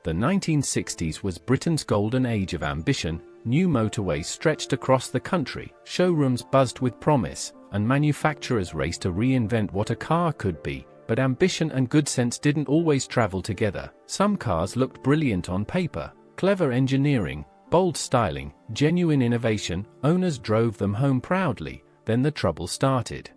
The 1960s was Britain's golden age of ambition. New motorways stretched across the country, showrooms buzzed with promise, and manufacturers raced to reinvent what a car could be. But ambition and good sense didn't always travel together. Some cars looked brilliant on paper, clever engineering, bold styling, genuine innovation. Owners drove them home proudly. Then the trouble started.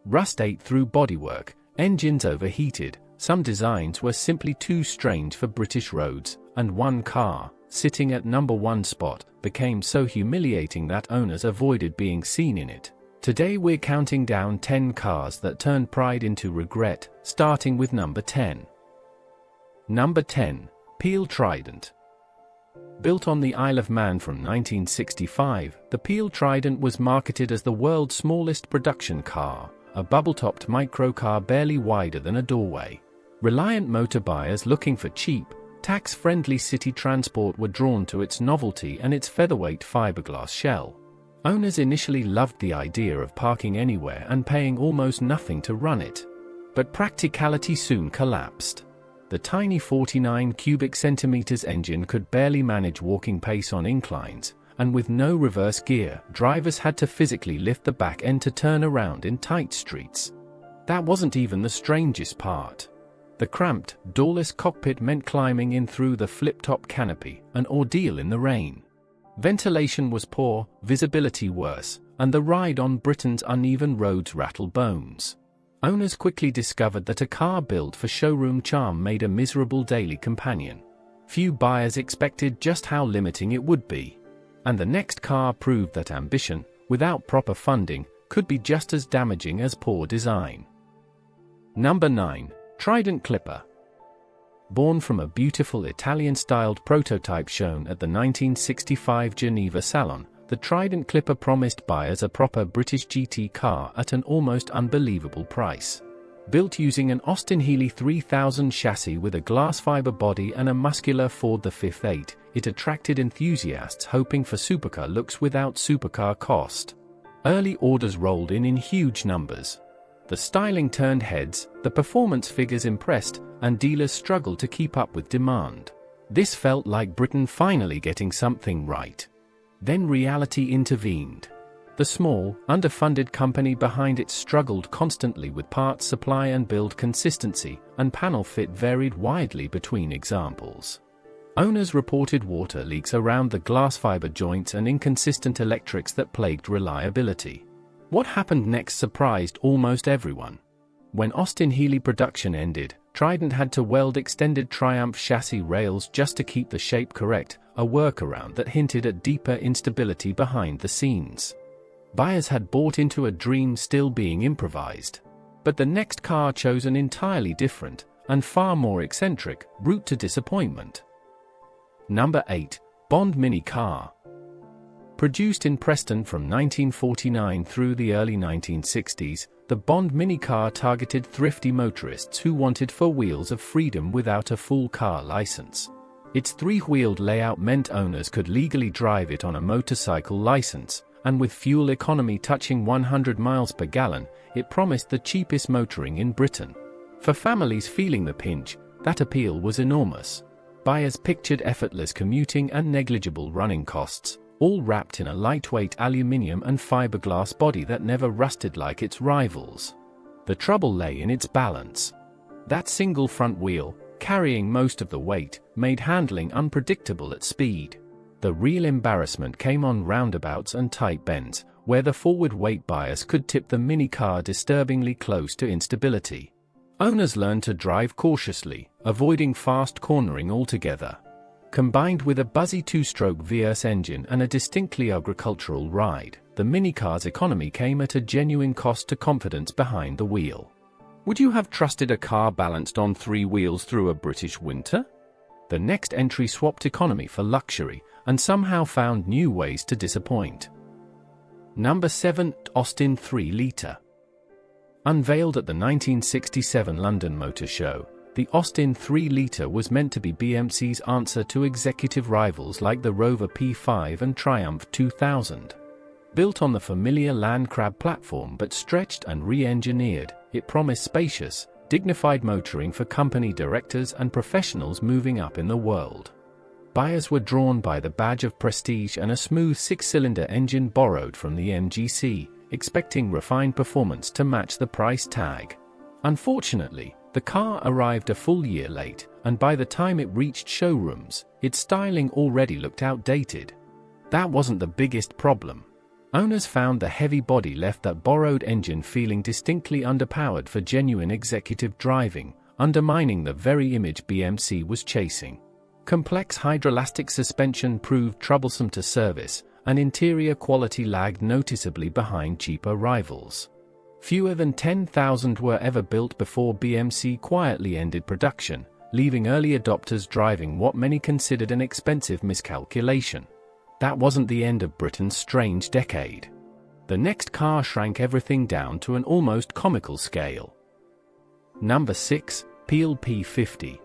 Rust ate through bodywork, engines overheated, some designs were simply too strange for British roads, and one car, sitting at #1 spot, became so humiliating that owners avoided being seen in it. Today we're counting down 10 cars that turned pride into regret, starting with number 10. Number 10. Peel Trident. Built on the Isle of Man from 1965, the Peel Trident was marketed as the world's smallest production car, a bubble-topped microcar barely wider than a doorway. Reliant motor buyers looking for cheap, tax-friendly city transport were drawn to its novelty and its featherweight fiberglass shell. Owners initially loved the idea of parking anywhere and paying almost nothing to run it. But practicality soon collapsed. The tiny 49 cubic centimeters engine could barely manage walking pace on inclines, and with no reverse gear, drivers had to physically lift the back end to turn around in tight streets. That wasn't even the strangest part. The cramped, doorless cockpit meant climbing in through the flip-top canopy, an ordeal in the rain. Ventilation was poor, visibility worse, and the ride on Britain's uneven roads rattled bones. Owners quickly discovered that a car built for showroom charm made a miserable daily companion. Few buyers expected just how limiting it would be. And the next car proved that ambition, without proper funding, could be just as damaging as poor design. Number 9. Trident Clipper. Born from a beautiful Italian-styled prototype shown at the 1965 Geneva Salon, the Trident Clipper promised buyers a proper British GT car at an almost unbelievable price. Built using an Austin Healey 3000 chassis with a glass fiber body and a muscular Ford V8, it attracted enthusiasts hoping for supercar looks without supercar cost. Early orders rolled in huge numbers. The styling turned heads, the performance figures impressed, and dealers struggled to keep up with demand. This felt like Britain finally getting something right. Then reality intervened. The small, underfunded company behind it struggled constantly with parts supply and build consistency, and panel fit varied widely between examples. Owners reported water leaks around the glass fiber joints and inconsistent electrics that plagued reliability. What happened next surprised almost everyone. When Austin Healey production ended, Trident had to weld extended Triumph chassis rails just to keep the shape correct, a workaround that hinted at deeper instability behind the scenes. Buyers had bought into a dream still being improvised. But the next car chose an entirely different, and far more eccentric, route to disappointment. Number 8. Bond Mini Car. Produced in Preston from 1949 through the early 1960s, the Bond Mini Car targeted thrifty motorists who wanted 4 wheels of freedom without a full car license. Its 3-wheeled layout meant owners could legally drive it on a motorcycle license, and with fuel economy touching 100 miles per gallon, it promised the cheapest motoring in Britain. For families feeling the pinch, that appeal was enormous. Buyers pictured effortless commuting and negligible running costs, all wrapped in a lightweight aluminium and fiberglass body that never rusted like its rivals. The trouble lay in its balance. That single front wheel, carrying most of the weight, made handling unpredictable at speed. The real embarrassment came on roundabouts and tight bends, where the forward weight bias could tip the mini car disturbingly close to instability. Owners learned to drive cautiously, avoiding fast cornering altogether. Combined with a buzzy 2-stroke V8 engine and a distinctly agricultural ride, the minicar's economy came at a genuine cost to confidence behind the wheel. Would you have trusted a car balanced on 3 wheels through a British winter? The next entry swapped economy for luxury, and somehow found new ways to disappoint. Number 7. Austin 3 Litre. Unveiled at the 1967 London Motor Show, the Austin 3 Litre was meant to be BMC's answer to executive rivals like the Rover P5 and Triumph 2000. Built on the familiar Land Crab platform but stretched and re-engineered, it promised spacious, dignified motoring for company directors and professionals moving up in the world. Buyers were drawn by the badge of prestige and a smooth six-cylinder engine borrowed from the MGC, expecting refined performance to match the price tag. Unfortunately, the car arrived a full year late, and by the time it reached showrooms, its styling already looked outdated. That wasn't the biggest problem. Owners found the heavy body left that borrowed engine feeling distinctly underpowered for genuine executive driving, undermining the very image BMC was chasing. Complex hydroelastic suspension proved troublesome to service, and interior quality lagged noticeably behind cheaper rivals. Fewer than 10,000 were ever built before BMC quietly ended production, leaving early adopters driving what many considered an expensive miscalculation. That wasn't the end of Britain's strange decade. The next car shrank everything down to an almost comical scale. Number 6, Peel P50.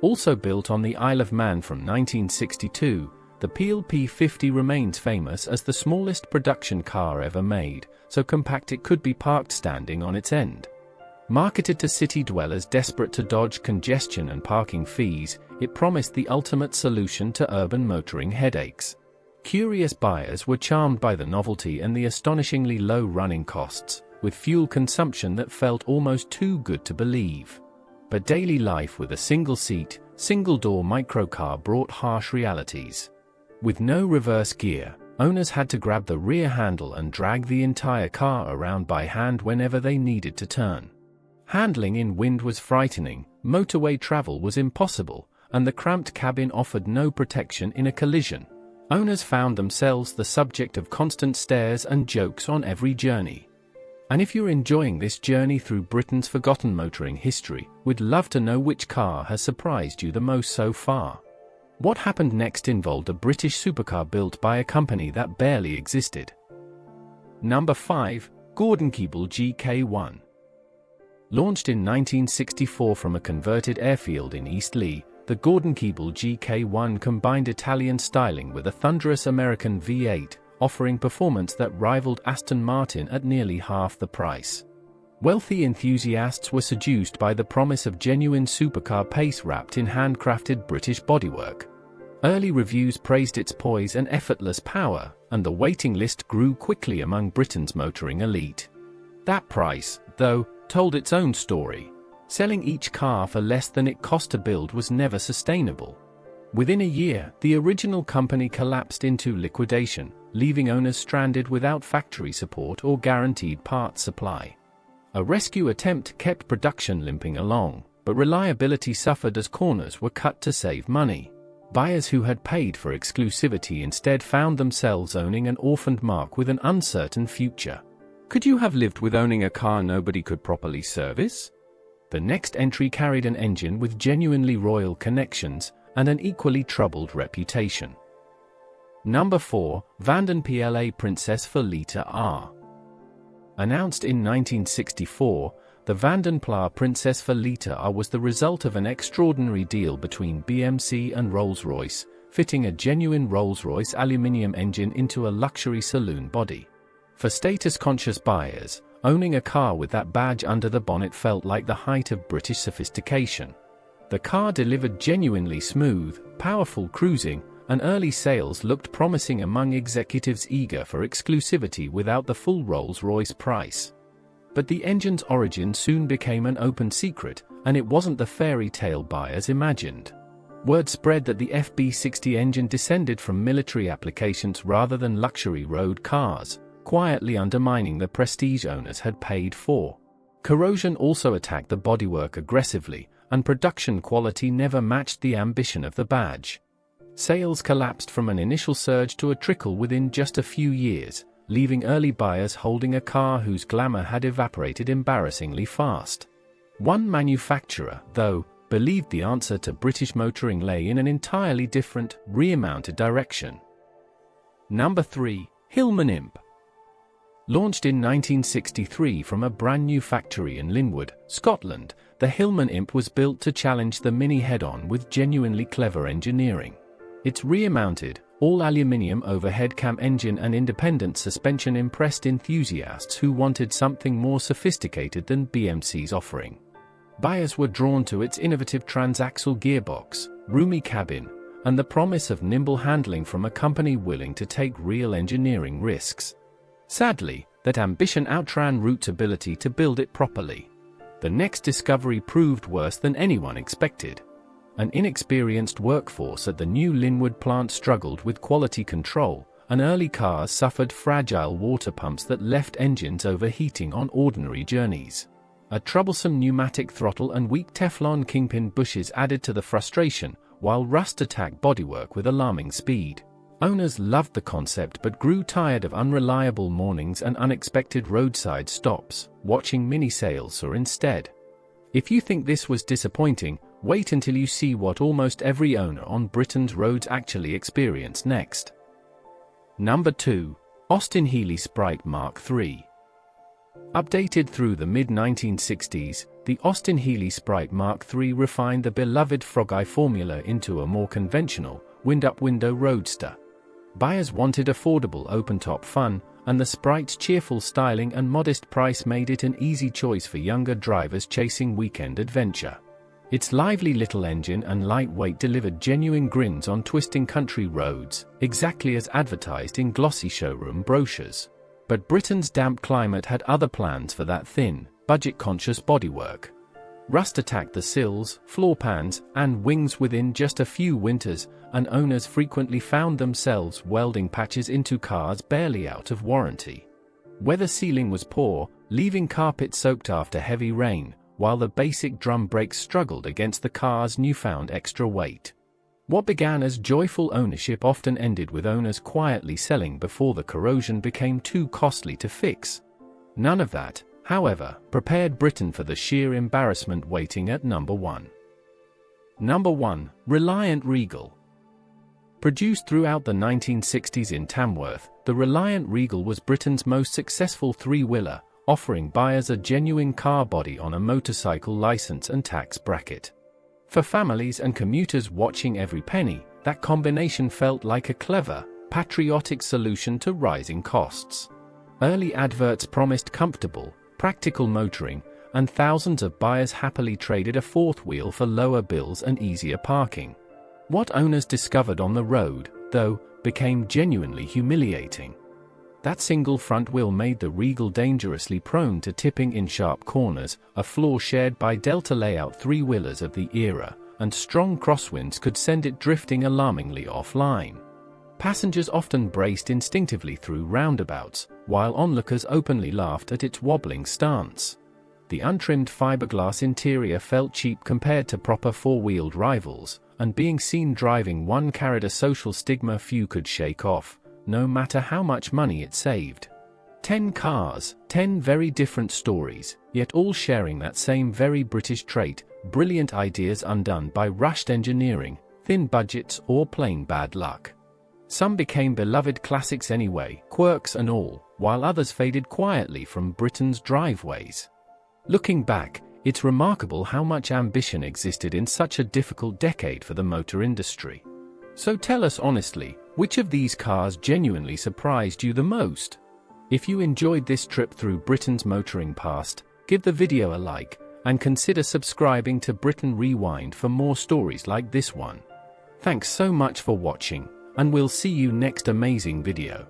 Also built on the Isle of Man from 1962, the Peel P50 remains famous as the smallest production car ever made, so compact it could be parked standing on its end. Marketed to city dwellers desperate to dodge congestion and parking fees, it promised the ultimate solution to urban motoring headaches. Curious buyers were charmed by the novelty and the astonishingly low running costs, with fuel consumption that felt almost too good to believe. But daily life with a single-seat, single-door microcar brought harsh realities. With no reverse gear, owners had to grab the rear handle and drag the entire car around by hand whenever they needed to turn. Handling in wind was frightening, motorway travel was impossible, and the cramped cabin offered no protection in a collision. Owners found themselves the subject of constant stares and jokes on every journey. And if you're enjoying this journey through Britain's forgotten motoring history, we'd love to know which car has surprised you the most so far. What happened next involved a British supercar built by a company that barely existed. Number 5, Keeble GK1. Launched in 1964 from a converted airfield in East Leigh, the Keeble GK1 combined Italian styling with a thunderous American V8, offering performance that rivaled Aston Martin at nearly half the price. Wealthy enthusiasts were seduced by the promise of genuine supercar pace wrapped in handcrafted British bodywork. Early reviews praised its poise and effortless power, and the waiting list grew quickly among Britain's motoring elite. That price, though, told its own story. Selling each car for less than it cost to build was never sustainable. Within a year, the original company collapsed into liquidation, leaving owners stranded without factory support or guaranteed parts supply. A rescue attempt kept production limping along, but reliability suffered as corners were cut to save money. Buyers who had paid for exclusivity instead found themselves owning an orphaned marque with an uncertain future. Could you have lived with owning a car nobody could properly service? The next entry carried an engine with genuinely royal connections and an equally troubled reputation. Number 4, Vanden PLA Princess for Litre R. Announced in 1964, the Vanden PLA Princess for Litre R was the result of an extraordinary deal between BMC and Rolls-Royce, fitting a genuine Rolls-Royce aluminium engine into a luxury saloon body. For status-conscious buyers, owning a car with that badge under the bonnet felt like the height of British sophistication. The car delivered genuinely smooth, powerful cruising, and early sales looked promising among executives eager for exclusivity without the full Rolls-Royce price. But the engine's origin soon became an open secret, and it wasn't the fairy tale buyers imagined. Word spread that the FB60 engine descended from military applications rather than luxury road cars, quietly undermining the prestige owners had paid for. Corrosion also attacked the bodywork aggressively, and production quality never matched the ambition of the badge. Sales collapsed from an initial surge to a trickle within just a few years, leaving early buyers holding a car whose glamour had evaporated embarrassingly fast. One manufacturer, though, believed the answer to British motoring lay in an entirely different, rear-mounted direction. Number 3, Hillman Imp. Launched in 1963 from a brand new factory in Linwood, Scotland, the Hillman Imp was built to challenge the Mini head-on with genuinely clever engineering. Its rear-mounted, all-aluminium overhead cam engine and independent suspension impressed enthusiasts who wanted something more sophisticated than BMC's offering. Buyers were drawn to its innovative transaxle gearbox, roomy cabin, and the promise of nimble handling from a company willing to take real engineering risks. Sadly, that ambition outran Root's ability to build it properly. The next discovery proved worse than anyone expected. An inexperienced workforce at the new Linwood plant struggled with quality control, and early cars suffered fragile water pumps that left engines overheating on ordinary journeys. A troublesome pneumatic throttle and weak Teflon kingpin bushes added to the frustration, while rust attacked bodywork with alarming speed. Owners loved the concept but grew tired of unreliable mornings and unexpected roadside stops, watching mini-sales or instead. If you think this was disappointing, wait until you see what almost every owner on Britain's roads actually experienced next. Number 2. Austin Healey Sprite Mark III. Updated through the mid-1960s, the Austin Healey Sprite Mark III refined the beloved Frog Eye formula into a more conventional, wind-up window roadster. Buyers wanted affordable open-top fun, and the Sprite's cheerful styling and modest price made it an easy choice for younger drivers chasing weekend adventure. Its lively little engine and light weight delivered genuine grins on twisting country roads, exactly as advertised in glossy showroom brochures. But Britain's damp climate had other plans for that thin, budget-conscious bodywork. Rust attacked the sills, floor pans, and wings within just a few winters, and owners frequently found themselves welding patches into cars barely out of warranty. Weather sealing was poor, leaving carpet soaked after heavy rain, while the basic drum brakes struggled against the car's newfound extra weight. What began as joyful ownership often ended with owners quietly selling before the corrosion became too costly to fix. None of that, however, prepared Britain for the sheer embarrassment waiting at number 1. Number 1. Reliant Regal. Produced throughout the 1960s in Tamworth, the Reliant Regal was Britain's most successful three-wheeler, offering buyers a genuine car body on a motorcycle license and tax bracket. For families and commuters watching every penny, that combination felt like a clever, patriotic solution to rising costs. Early adverts promised comfortable, practical motoring, and thousands of buyers happily traded a fourth wheel for lower bills and easier parking. What owners discovered on the road, though, became genuinely humiliating. That single front wheel made the Regal dangerously prone to tipping in sharp corners, a flaw shared by Delta layout three-wheelers of the era, and strong crosswinds could send it drifting alarmingly offline. Passengers often braced instinctively through roundabouts, while onlookers openly laughed at its wobbling stance. The untrimmed fiberglass interior felt cheap compared to proper four-wheeled rivals, and being seen driving one carried a social stigma few could shake off, no matter how much money it saved. 10 cars, 10 very different stories, yet all sharing that same very British trait: brilliant ideas undone by rushed engineering, thin budgets, or plain bad luck. Some became beloved classics anyway, quirks and all, while others faded quietly from Britain's driveways. Looking back, it's remarkable how much ambition existed in such a difficult decade for the motor industry. So tell us honestly, which of these cars genuinely surprised you the most? If you enjoyed this trip through Britain's motoring past, give the video a like, and consider subscribing to Britain Rewind for more stories like this one. Thanks so much for watching, and we'll see you next amazing video.